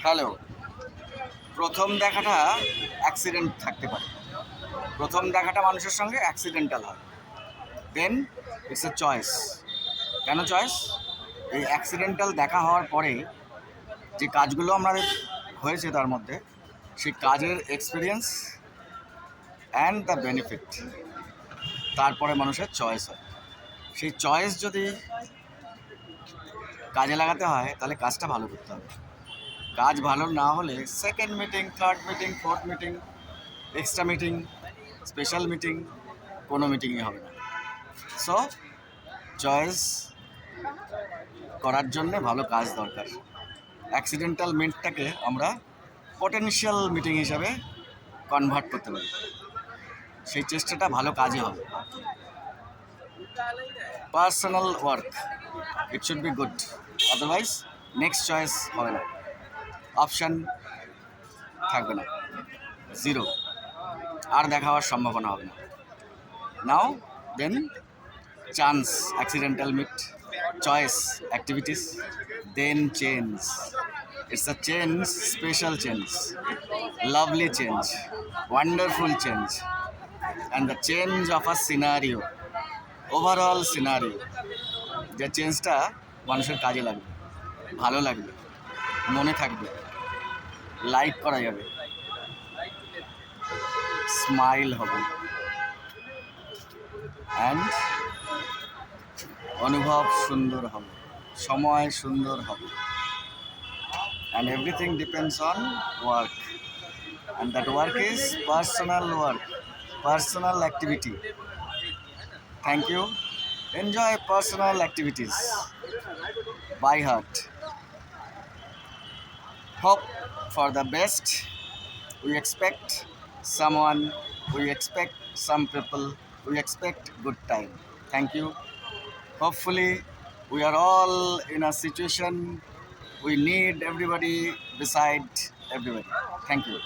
Hello. প্রথম দেখাটা accident থাকতে পারে। প্রথম দেখাটা মানুষের সঙ্গে অ্যাক্সিডেন্টাল হয়। দেন ইটস এ চয়েস। কেন চয়েস? এই অ্যাক্সিডেন্টাল দেখা হওয়ার পরে যে কাজগুলো আমাদের হয়েছে তার মধ্যে, সেই কাজের এক্সপিরিয়েন্স অ্যান্ড দ্য বেনিফিট, তারপরে মানুষের চয়েস হয়। সেই চয়েস যদি কাজে লাগাতে হয় তাহলে কাজটা ভালো করতে হবে। কাজ ভালো না হলে second meeting, third meeting, fourth meeting, extra meeting, special meeting, কোনো মিটিংই হবে না। সো চয়েস করার জন্যে ভালো কাজ দরকার। অ্যাক্সিডেন্টাল মিটটাকে আমরা পটেনশিয়াল মিটিং হিসাবে কনভার্ট করতে পারি। সেই চেষ্টাটা ভালো কাজে হবে। Personal work, it should be good, otherwise next choice হবে না, অপশান থাকবে না, জিরো, আর দেখা হওয়ার সম্ভাবনা হবে না। নাও দেন chance, accidental meet, choice, activities, then change. It's a change, special change, lovely change, wonderful change, and the change of a scenario, overall scenario. যে চেঞ্জটা মানুষের কাজে লাগবে, ভালো লাগবে, মনে থাকবে, লাইক করা যাবে, স্মাইল হবে, অ্যান্ড অনুভব সুন্দর হবে, সময় সুন্দর হবে, and everything depends on work, and that work is personal work, personal activity. Thank you. Enjoy personal activities by heart. Hope for the best. We expect someone, we expect some people, we expect good time. Thank you. Hopefully, we are all in a situation we need everybody beside everybody. Thank you.